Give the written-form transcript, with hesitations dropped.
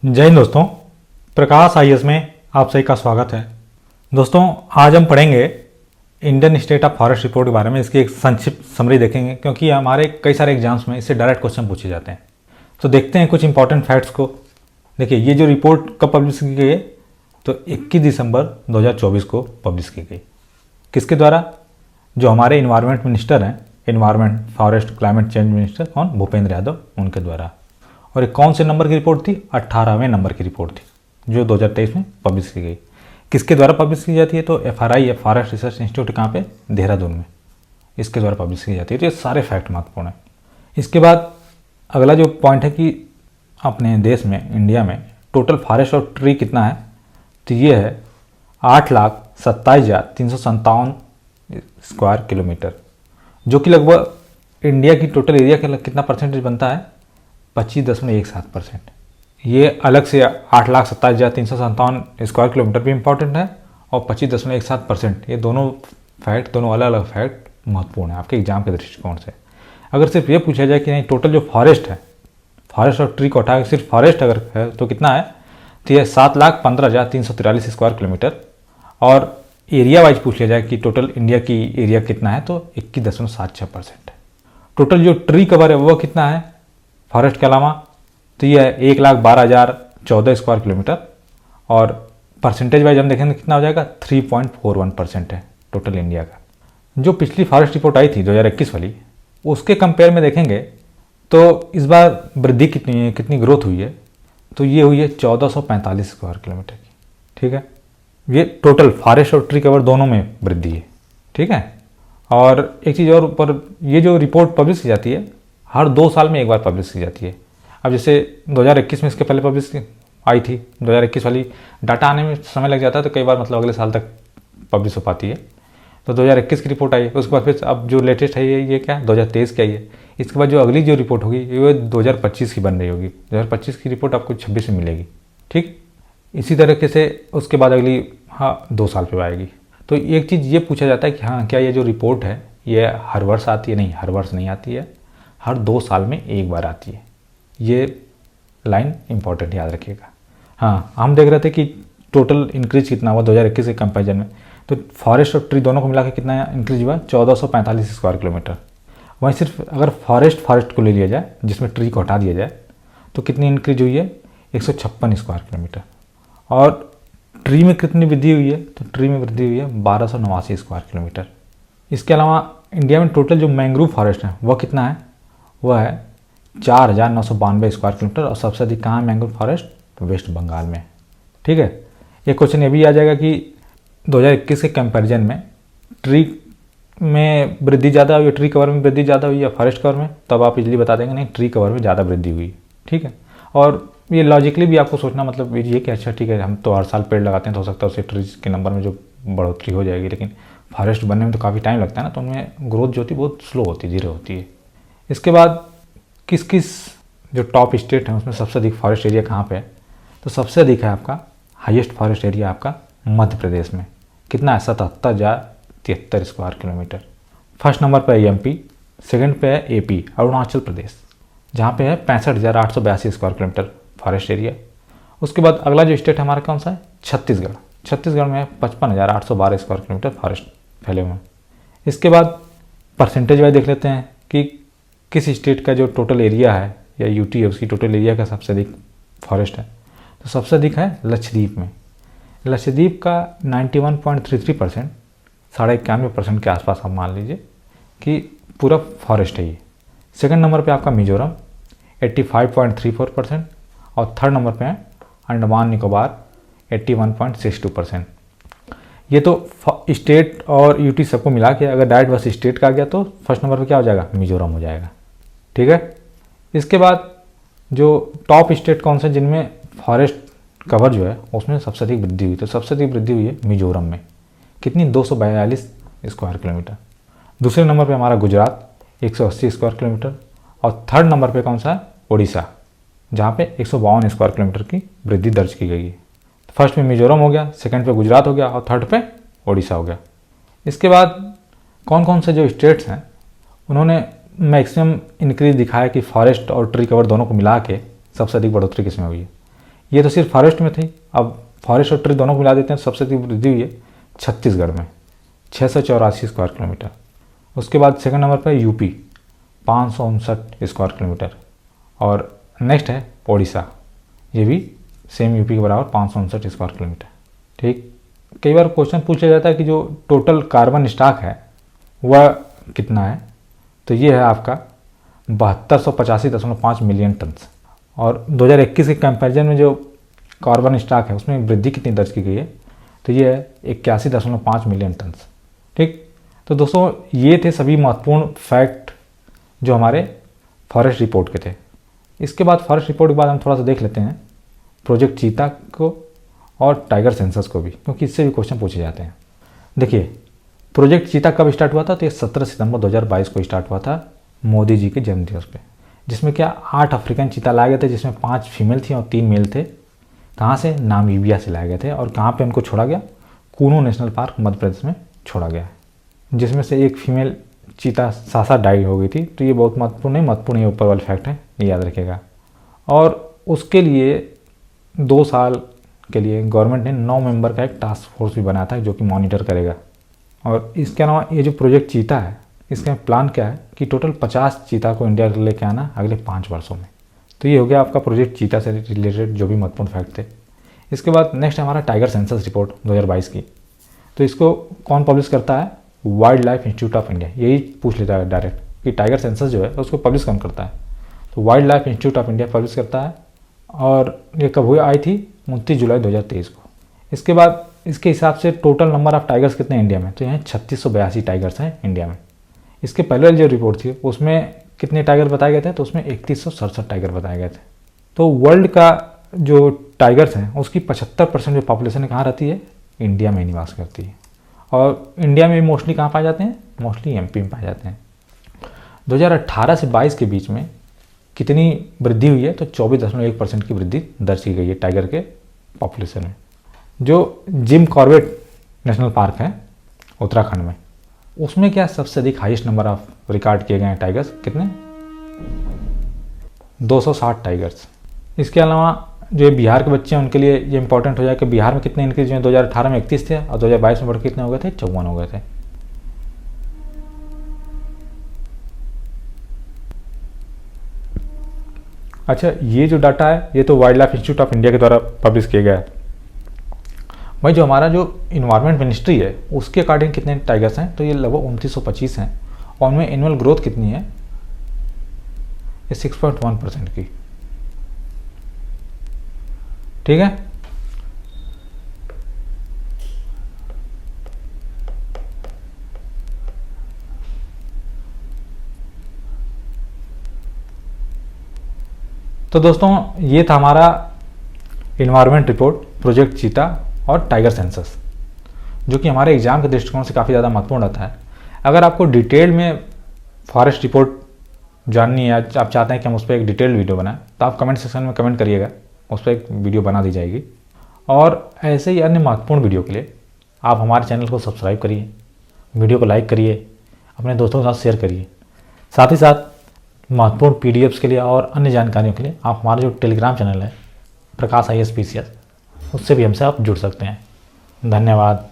जय हिंद दोस्तों, प्रकाश आईएएस में आप सभी का स्वागत है। दोस्तों, आज हम पढ़ेंगे Indian state of forest report के बारे में। इसकी एक संक्षिप्त समरी देखेंगे क्योंकि हमारे कई सारे एग्जाम्स में इससे डायरेक्ट क्वेश्चन पूछे जाते हैं। तो देखते हैं कुछ इंपॉर्टेंट फैक्ट्स को। देखिए, ये जो रिपोर्ट कब पब्लिश की गई है, तो 21 दिसंबर 2024 को पब्लिश की गई। किसके द्वारा? जो हमारे इन्वायरमेंट मिनिस्टर हैं, environment forest climate change minister कौन, भूपेंद्र यादव, उनके द्वारा। और एक कौन से नंबर की रिपोर्ट थी? 18वें नंबर की रिपोर्ट थी जो 2023 में पब्लिश की गई। किसके द्वारा पब्लिश की जाती है? तो FRI या फॉरेस्ट रिसर्च इंस्टीट्यूट कहाँ पे? देहरादून में, इसके द्वारा पब्लिश की जाती है। तो ये सारे फैक्ट महत्वपूर्ण हैं। इसके बाद अगला जो पॉइंट है कि अपने देश में, इंडिया में टोटल फॉरेस्ट और ट्री कितना है, तो ये है 8,27,357 स्क्वायर किलोमीटर, जो कि लगभग इंडिया की टोटल एरिया का कितना परसेंटेज बनता है? 25.17%। ये अलग से 8,27,357 स्क्वायर किलोमीटर भी इंपॉर्टेंट है और 25.17%, ये दोनों फैक्ट, दोनों अलग अलग फैक्ट महत्वपूर्ण है आपके एग्जाम के दृष्टिकोण से। अगर सिर्फ ये पूछा जाए कि नहीं टोटल जो फॉरेस्ट है, फॉरेस्ट और ट्री को हटा के सिर्फ फॉरेस्ट अगर है तो कितना है, तो ये 7,15,343 स्क्वायर किलोमीटर। और एरिया वाइज पूछ लिया जाए कि टोटल इंडिया की एरिया कितना है, तो 21.76% है। टोटल जो ट्री कवर है वो कितना है फॉरेस्ट के अलावा, तो ये है 1,12,014 स्क्वायर किलोमीटर। और परसेंटेज वाइज हम देखेंगे कितना हो जाएगा, 3.41% है टोटल इंडिया का। जो पिछली फॉरेस्ट रिपोर्ट आई थी 2021 वाली, उसके कंपेयर में देखेंगे तो इस बार वृद्धि कितनी है, कितनी ग्रोथ हुई है, तो ये हुई है 1445 स्क्वायर किलोमीटर की। ठीक है, ये टोटल फॉरेस्ट और ट्री कवर दोनों में वृद्धि है। ठीक है, और एक चीज़ और ऊपर, ये जो रिपोर्ट पब्लिश की जाती है हर 2 साल में एक बार पब्लिश की जाती है। अब जैसे 2021 में इसके पहले पब्लिश आई थी, 2021 वाली डाटा आने में समय लग जाता है, तो कई बार मतलब अगले साल तक पब्लिश हो पाती है। तो 2021 की रिपोर्ट आई है, उसके बाद फिर अब जो लेटेस्ट है ये क्या, 2023 की आई है। इसके बाद जो अगली जो रिपोर्ट होगी वो 2025 की बन रही होगी। 2025 की रिपोर्ट आपको 26 में मिलेगी। ठीक, इसी तरीके से उसके बाद अगली 2 साल पे आएगी। तो एक चीज़ ये पूछा जाता है कि हाँ, क्या ये जो रिपोर्ट है ये हर वर्ष आती है? नहीं, हर वर्ष नहीं आती है, हर 2 साल में एक बार आती है। ये लाइन इंपॉर्टेंट याद रखिएगा। हाँ, हम देख रहे थे कि टोटल इंक्रीज कितना हुआ 2021 के कंपेरिजन में, तो फॉरेस्ट और ट्री दोनों को मिला के कितना इंक्रीज हुआ? 1445 स्क्वायर किलोमीटर। वहीं सिर्फ अगर फॉरेस्ट को ले लिया जाए, जिसमें ट्री को हटा दिया जाए, तो कितनी इंक्रीज हुई है? 156 स्क्वायर किलोमीटर। और ट्री में कितनी वृद्धि हुई है? तो ट्री में वृद्धि हुई है 1289 स्क्वायर किलोमीटर। इसके अलावा इंडिया में टोटल जो मैंग्रोव फॉरेस्ट है वह कितना है? वह है 4,992 स्क्वायर किलोमीटर। और सबसे अधिक कहाँ है मैंग्रोव फॉरेस्ट? तो वेस्ट बंगाल में। ठीक है, एक क्वेश्चन ये भी आ जाएगा कि 2021 के कंपैरिजन में ट्री में वृद्धि ज़्यादा हुई, ट्री कवर में वृद्धि ज़्यादा हुई या फॉरेस्ट कवर में? तब आप इजली बता देंगे नहीं, ट्री कवर में ज़्यादा वृद्धि हुई। ठीक है, और ये लॉजिकली भी आपको सोचना मतलब ये कि अच्छा ठीक है, हम तो हर साल पेड़ लगाते हैं तो हो सकता है उससे ट्रीज के नंबर में जो बढ़ोतरी हो जाएगी, लेकिन फॉरेस्ट बनने में तो काफ़ी टाइम लगता है ना, तो उनमें ग्रोथ जो होती है बहुत स्लो होती है, धीरे होती है। इसके बाद किस किस जो टॉप स्टेट है उसमें सबसे अधिक फॉरेस्ट एरिया कहाँ पे है? तो सबसे अधिक है आपका हाईएस्ट फॉरेस्ट एरिया आपका मध्य प्रदेश में। कितना है? 77,073 स्क्वायर किलोमीटर। फर्स्ट नंबर पे है MP, सेकंड पे है AP अरुणाचल प्रदेश, जहाँ पे है 65,882 स्क्वायर किलोमीटर फॉरेस्ट एरिया। उसके बाद अगला जो स्टेट हमारा कौन सा है? छत्तीसगढ़। छत्तीसगढ़ में है 55,812 स्क्वायर किलोमीटर फॉरेस्ट फैले हुए हैं। इसके बाद परसेंटेज वाइज देख लेते हैं कि किस स्टेट का जो टोटल एरिया है या UT है उसकी टोटल एरिया का सबसे अधिक फॉरेस्ट है। तो सबसे अधिक है लक्षद्वीप में। लक्षद्वीप का 91.33%, 91.5% के आसपास आप मान लीजिए कि पूरा फॉरेस्ट है ये। सेकंड नंबर पे आपका मिजोरम 85.34% और थर्ड नंबर पे है अंडमान निकोबार 81.62%। ये तो स्टेट और UT सबको मिला के अगर डायरेक्ट बस स्टेट का आ गया तो फर्स्ट नंबर पे क्या हो जाएगा? मिजोरम हो जाएगा। ठीक है, इसके बाद जो टॉप स्टेट कौन से जिनमें फॉरेस्ट कवर जो है उसमें सबसे अधिक वृद्धि हुई, तो सबसे अधिक वृद्धि हुई है मिजोरम में। कितनी? 242 स्क्वायर किलोमीटर। दूसरे नंबर पे हमारा गुजरात 180 स्क्वायर किलोमीटर और थर्ड नंबर पे कौन सा है? उड़ीसा, जहाँ पे 152 स्क्वायर किलोमीटर की वृद्धि दर्ज की गई है। फर्स्ट में मिजोरम हो गया, सेकंड पे गुजरात हो गया और थर्ड पे उड़ीसा हो गया। इसके बाद कौन कौन से जो स्टेट्स हैं उन्होंने मैक्सिमम इंक्रीज दिखाया कि फॉरेस्ट और ट्री कवर दोनों को मिला के सबसे अधिक बढ़ोतरी किसमें हुई है? ये तो सिर्फ फॉरेस्ट में थी। अब फॉरेस्ट और ट्री दोनों को मिला देते हैं, सबसे अधिक वृद्धि हुई है छत्तीसगढ़ में 684 स्क्वायर किलोमीटर। उसके बाद सेकंड नंबर पर यूपी 559 स्क्वायर किलोमीटर। और नेक्स्ट है ओडिशा, ये भी सेम यूपी के बराबर 559 स्क्वायर किलोमीटर। ठीक, कई बार क्वेश्चन पूछा जाता है कि जो टोटल कार्बन स्टॉक है वह कितना है, तो ये है आपका 7285.5 मिलियन टन। और 2021 के कंपैरिजन में जो कार्बन स्टॉक है उसमें वृद्धि कितनी दर्ज की गई है, तो ये है 81.5 मिलियन टन। ठीक, तो दोस्तों ये थे सभी महत्वपूर्ण फैक्ट जो हमारे फॉरेस्ट रिपोर्ट के थे। इसके बाद फॉरेस्ट रिपोर्ट के बाद हम थोड़ा सा देख लेते हैं प्रोजेक्ट चीता को और टाइगर सेंसस को भी, क्योंकि इससे भी क्वेश्चन पूछे जाते हैं। देखिए, प्रोजेक्ट चीता कब स्टार्ट हुआ था, तो ये 17 सितंबर 2022 को स्टार्ट हुआ था मोदी जी के जन्मदिवस पे, जिसमें क्या 8 अफ्रीकन चीता लाए गए थे, जिसमें 5 फीमेल थी और 3 मेल थे। कहाँ से, नामीबिया से लाए गए थे। और कहाँ पे उनको छोड़ा गया, कूनो नेशनल पार्क मध्य प्रदेश में छोड़ा गया है, जिसमें से एक फीमेल चीता सासा डाई हो गई थी। तो ये बहुत महत्वपूर्ण है, महत्वपूर्ण ये ऊपर वाला फैक्ट है, ये याद रखिएगा। और उसके लिए 2 साल के लिए गवर्नमेंट ने 9 मेंबर का एक टास्क फोर्स भी बनाया था जो कि मॉनिटर करेगा। और इसके अलावा ये जो प्रोजेक्ट चीता है, इसका प्लान क्या है कि टोटल 50 चीता को इंडिया लेके आना अगले 5 वर्षों में। तो ये हो गया आपका प्रोजेक्ट चीता से रिलेटेड जो भी महत्वपूर्ण फैक्ट थे। इसके बाद नेक्स्ट हमारा टाइगर सेंसस रिपोर्ट 2022 की। तो इसको कौन पब्लिश करता है, wild life institute of India. यही पूछ लेता है डायरेक्ट कि टाइगर सेंसस जो है उसको पब्लिश कौन करता है, तो wild life institute of India publish करता है। और ये कब हुई, आई थी 29 जुलाई 2023 को। इसके बाद इसके हिसाब से टोटल नंबर ऑफ टाइगर्स कितने हैं इंडिया में, तो यहाँ 3682 टाइगर्स हैं इंडिया में। इसके पहले जो रिपोर्ट थी उसमें कितने टाइगर बताए गए थे, तो उसमें 3167 टाइगर बताए गए थे। तो वर्ल्ड का जो टाइगर्स हैं उसकी 75% जो पॉपुलेशन कहाँ रहती है, इंडिया में निवास करती है। और इंडिया में मोस्टली कहाँ पाए जाते हैं, मोस्टली एमपी में पाए जाते हैं। 2018 से 22 के बीच में कितनी वृद्धि हुई है, तो 24.1% की वृद्धि दर्ज की गई है टाइगर के पॉपुलेशन में। जो जिम कॉर्बेट नेशनल पार्क है उत्तराखंड में, उसमें क्या सबसे अधिक हाईएस्ट नंबर ऑफ रिकॉर्ड किए गए हैं टाइगर्स, कितने, 260 टाइगर्स। इसके अलावा जो बिहार के बच्चे हैं उनके लिए ये इंपॉर्टेंट हो जाए कि बिहार में कितने इंक्रीज हुए, 2018 में 31 थे और 2022 में बढ़ कितने हो गए थे, 54 हो गए थे। अच्छा, ये जो डाटा है ये तो wild life institute of India के द्वारा पब्लिश किया गया है। भाई जो हमारा जो इन्वायरमेंट मिनिस्ट्री है उसके अकॉर्डिंग कितने टाइगर्स हैं, तो ये लगभग 2925 हैं। और उनमें एनुअल ग्रोथ कितनी है, ये 6.1% की। ठीक है, तो दोस्तों ये था हमारा इन्वायरमेंट रिपोर्ट प्रोजेक्ट चीता और टाइगर सेंसस, जो कि हमारे एग्जाम के दृष्टिकोण से काफ़ी ज़्यादा महत्वपूर्ण रहता है। अगर आपको डिटेल में फॉरेस्ट रिपोर्ट जाननी है, आप चाहते हैं कि हम उस पर एक डिटेल्ड वीडियो बनाएं, तो आप कमेंट सेक्शन में कमेंट करिएगा, उस पर एक वीडियो बना दी जाएगी। और ऐसे ही अन्य महत्वपूर्ण वीडियो के लिए आप हमारे चैनल को सब्सक्राइब करिए, वीडियो को लाइक करिए, अपने दोस्तों के साथ शेयर करिए। साथ ही साथ महत्वपूर्ण पीडीएफ्स के लिए और अन्य जानकारियों के लिए आप हमारा जो टेलीग्राम चैनल है प्रकाश IAS PCS, उससे भी हमसे आप जुड़ सकते हैं। धन्यवाद।